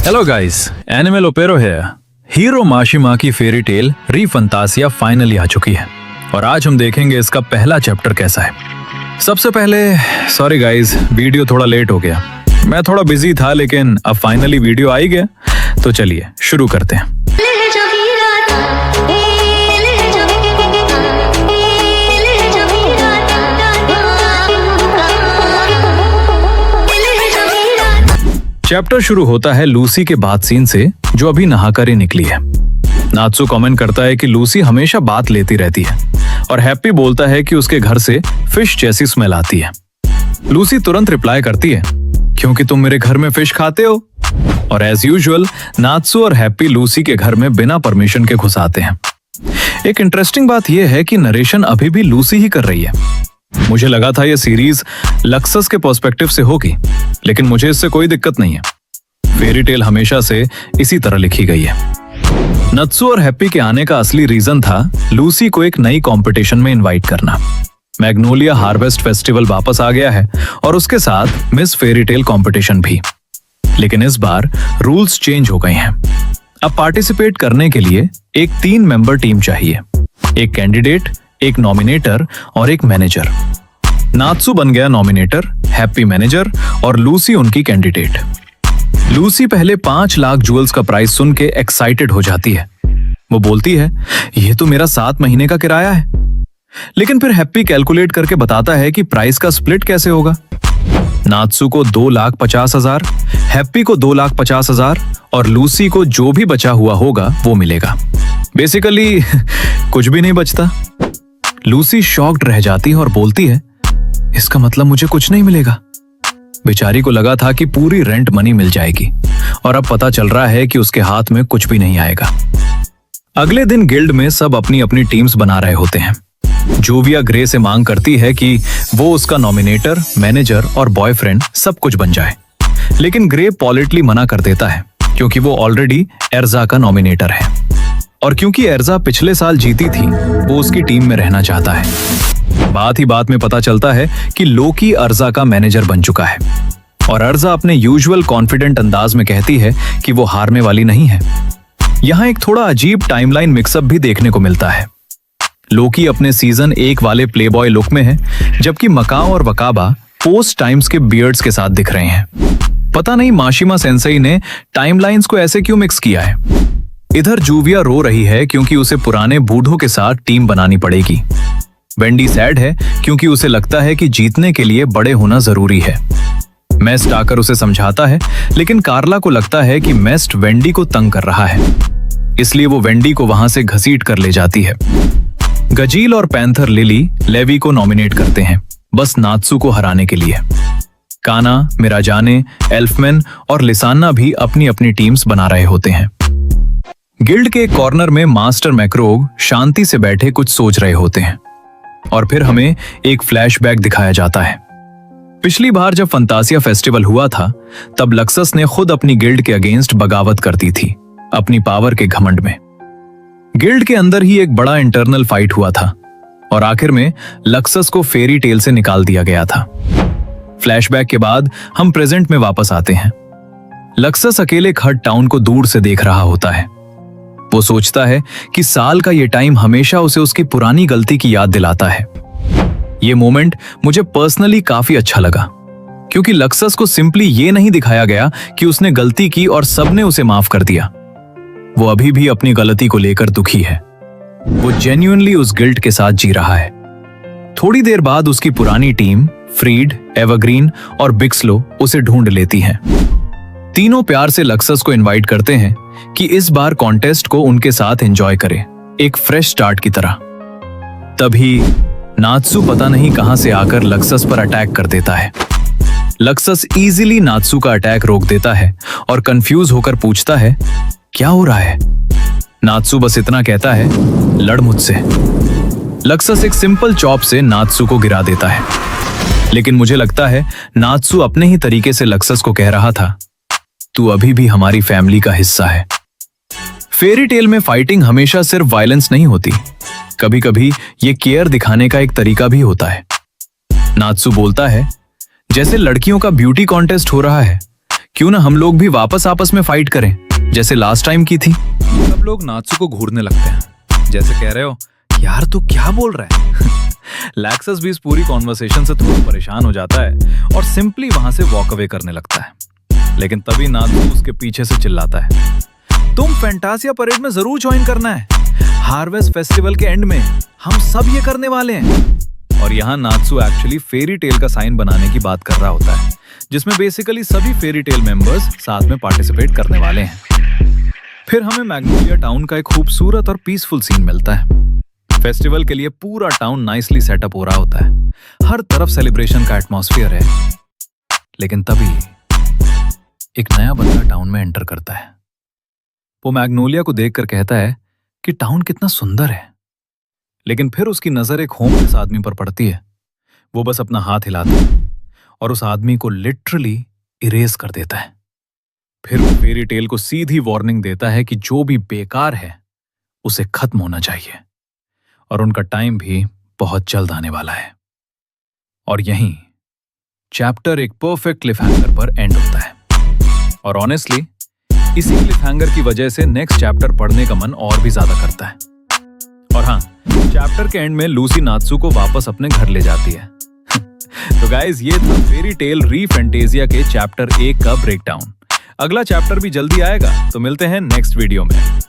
Hello guys, animal ओपेरो है। Hero माशिमा की fairy tale री फंतासिया फाइनली आ चुकी है और आज हम देखेंगे इसका पहला चैप्टर कैसा है। सबसे पहले सॉरी गाइस, वीडियो थोड़ा लेट हो गया। मैं थोड़ा बिजी था, लेकिन अब फाइनली वीडियो आ ही गया, तो चलिए शुरू करते हैं। चैप्टर शुरू होता है लूसी के बात सीन से, जो अभी नहाकर ही निकली है। नात्सु कमेंट करता है कि लूसी हमेशा बात लेती रहती है और हैप्पी बोलता है कि उसके घर से फिश जैसी स्मेल आती है। लूसी तुरंत रिप्लाई करती है, क्योंकि तुम मेरे घर में फिश खाते हो। और एज यूजुअल नात्सु और हैप्पी लूसी के घर में बिना परमिशन के घुस आते हैं। एक इंटरेस्टिंग बात यह है कि नरेशन अभी भी लूसी ही कर रही है। मुझे लगा था यह सीरीज लक्सस के पर्सपेक्टिव से होगी, लेकिन मुझे इससे कोई दिक्कत नहीं है। फेरी टेल हमेशा से इसी तरह लिखी गई है। नत्सु और हैप्पी के आने का असली रीजन था लूसी को एक नई कंपटीशन में इनवाइट करना। मैग्नोलिया हार्वेस्ट फेस्टिवल वापस आ गया है और उसके साथ मिस फेरी टेल कॉम्पिटिशन भी। लेकिन इस बार रूल्स चेंज हो गए हैं। अब पार्टिसिपेट करने के लिए एक 3 मेंबर टीम चाहिए, एक कैंडिडेट, एक नॉमिनेटर और एक मैनेजर। नात्सु बन गया नॉमिनेटर, हैप्पी मैनेजर और लूसी उनकी कैंडिडेट। लूसी पहले 5 लाख जूल्स का प्राइस सुन के एक्साइटेड हो जाती है। वो बोलती है, यह तो मेरा 7 महीने का किराया है। लेकिन फिर हैप्पी कैलकुलेट करके बताता है कि प्राइस का स्प्लिट कैसे होगा। नात्सु को 2,50,000, हैप्पी को 2,50,000 और लूसी को जो भी बचा हुआ होगा वो मिलेगा। बेसिकली कुछ भी नहीं बचता। लूसी शॉक्ड रह जाती है और बोलती है, इसका मतलब मुझे कुछ नहीं मिलेगा। बेचारी को लगा था कि पूरी रेंट मनी मिल जाएगी और अब पता चल रहा है कि उसके हाथ में कुछ भी नहीं आएगा। अगले दिन गिल्ड में सब अपनी अपनी टीम्स बना रहे होते हैं। जोविया ग्रे से मांग करती है कि वो उसका नॉमिनेटर, मैनेजर और बॉयफ्रेंड सब कुछ बन जाए, लेकिन ग्रे पॉलिटली मना कर देता है, क्योंकि वो ऑलरेडी एर्जा का नॉमिनेटर है और क्योंकि एर्जा पिछले साल जीती थी, वो उसकी टीम में रहना चाहता है। बात ही बात में पता चलता है कि लोकी अर्जा का मैनेजर बन चुका है और अर्जा अपने यूजुअल कॉन्फिडेंट अंदाज में कहती है कि वो हारने वाली नहीं है। यहाँ एक थोड़ा अजीब टाइमलाइन मिक्सअप भी देखने को मिलता है। लोकी अपने सीजन 1 वाले प्लेबॉय लुक में है, जबकि मकाओ और वकाबा पोस्ट टाइम्स के बियर्ड्स के साथ दिख रहे हैं। पता नहीं माशिमा सेंसेई ने टाइमलाइंस को ऐसे क्यों मिक्स किया है। इधर जूविया रो रही है क्योंकि उसे पुराने बूढ़ों के साथ टीम बनानी पड़ेगी। वेंडी सैड है क्योंकि उसे लगता है कि जीतने के लिए बड़े होना जरूरी है। मेस्ट आकर उसे समझाता है, लेकिन कार्ला को लगता है कि मेस्ट वेंडी को तंग कर रहा है, इसलिए वो वेंडी को वहां से घसीट कर ले जाती है। गजील और पैंथर लिली लेवी को नॉमिनेट करते हैं, बस नात्सु को हराने के लिए। काना, मिराजाने, एल्फमैन और लिसाना भी अपनी अपनी टीम्स बना रहे होते हैं। गिल्ड के कॉर्नर में मास्टर मैक्रोग शांति से बैठे कुछ सोच रहे होते हैं और फिर हमें एक फ्लैशबैक दिखाया जाता है। पिछली बार जब फंतासिया फेस्टिवल हुआ था, तब लक्सस ने खुद अपनी गिल्ड के अगेंस्ट बगावत कर दी थी, अपनी पावर के घमंड में। गिल्ड के अंदर ही एक बड़ा इंटरनल फाइट हुआ था और आखिर में लक्सस को फेरी टेल से निकाल दिया गया था। फ्लैशबैक के बाद हम प्रेजेंट में वापस आते हैं। लक्सस अकेले खट टाउन को दूर से देख रहा होता है। वो सोचता है कि साल का ये टाइम हमेशा उसे उसकी पुरानी गलती की याद दिलाता है। ये मोमेंट मुझे पर्सनली काफी अच्छा लगा, क्योंकि लक्सस को सिंपली ये नहीं दिखाया गया कि उसने गलती की और सबने उसे माफ कर दिया। वो अभी भी अपनी गलती को लेकर दुखी है। वो जेन्युइनली उस गिल्ट के साथ जी रहा है। थोड़ी देर बाद उसकी पुरानी टीम फ्रीड, एवरग्रीन और बिक्सलो उसे ढूंढ लेती है। तीनों प्यार से लक्सस को इनवाइट करते हैं कि इस बार कॉन्टेस्ट को उनके साथ एंजॉय करे, एक फ्रेश स्टार्ट की तरह। तभी नात्सु पता नहीं कहां से आकर लक्सस पर अटैक कर देता है। लक्सस इजीली नात्सु का अटैक रोक देता है और कंफ्यूज होकर पूछता है, क्या हो रहा है? नात्सु बस इतना कहता है, लड़ मुझसे। लक्सस एक सिंपल चॉप से नात्सु को गिरा देता है, लेकिन मुझे लगता है नात्सु अपने ही तरीके से लक्सस को कह रहा था, तू अभी भी हमारी फैमिली का हिस्सा है। फेरी टेल में फाइटिंग हमेशा सिर्फ वायलेंस नहीं होती, कभी कभी ये केयर दिखाने का एक तरीका भी होता है। नात्सु बोलता है, जैसे लड़कियों का ब्यूटी कॉन्टेस्ट हो रहा है, क्यों ना हम लोग भी वापस आपस में फाइट करें जैसे लास्ट टाइम की थी। सब लोग नात्सु को घूरने लगते हैं, जैसे कह रहे हो यार तू क्या बोल रहा है। लैक्सस भी इस पूरी कॉन्वर्सेशन से थोड़ा परेशान हो जाता है और सिंपली वहां से वॉक अवे करने लगता है। लेकिन तभी नात्सु उसके पीछे से चिल्लाता है, तुम फैंटासिया परेड में जरूर ज्वाइन करना है, हार्वेस्ट फेस्टिवल के एंड में हम सब ये करने वाले हैं। और यहाँ नात्सु एक्चुअली फेरी टेल का साइन बनाने की बात कर रहा होता है, जिसमें बेसिकली सभी फेरी टेल मेंबर्स साथ में पार्टिसिपेट करने वाले हैं। फिर हमें मैग्नोलिया टाउन का एक खूबसूरत और पीसफुल सीन मिलता है। फेस्टिवल के लिए पूरा टाउन नाइसली सेटअप हो रहा होता है, हर तरफ सेलिब्रेशन का एटमॉस्फेयर है। लेकिन तभी एक नया बंदा टाउन में एंटर करता है। वो मैग्नोलिया को देखकर कहता है कि टाउन कितना सुंदर है। लेकिन फिर उसकी नजर एक होमलेस आदमी पर पड़ती है। वो बस अपना हाथ हिलाता है और उस आदमी को लिटरली इरेज कर देता है। फिर वो फेरी टेल को सीधी वार्निंग देता है कि जो भी बेकार है उसे खत्म होना चाहिए और उनका टाइम भी बहुत जल्द आने वाला है। और यहीं चैप्टर एक परफेक्ट क्लिफहैंगर पर एंड होता है। और ऑनेस्टली इसी क्लिफहैंगर की वजह से नेक्स्ट चैप्टर पढ़ने का मन और भी ज्यादा करता है। और हाँ, चैप्टर के एंड में लूसी नात्सु को वापस अपने घर ले जाती है। तो गाइस, ये था फेरी टेल री फैंटेसिया के चैप्टर 1 का ब्रेकडाउन। अगला चैप्टर भी जल्दी आएगा, तो मिलते हैं नेक्स्ट वीडियो में।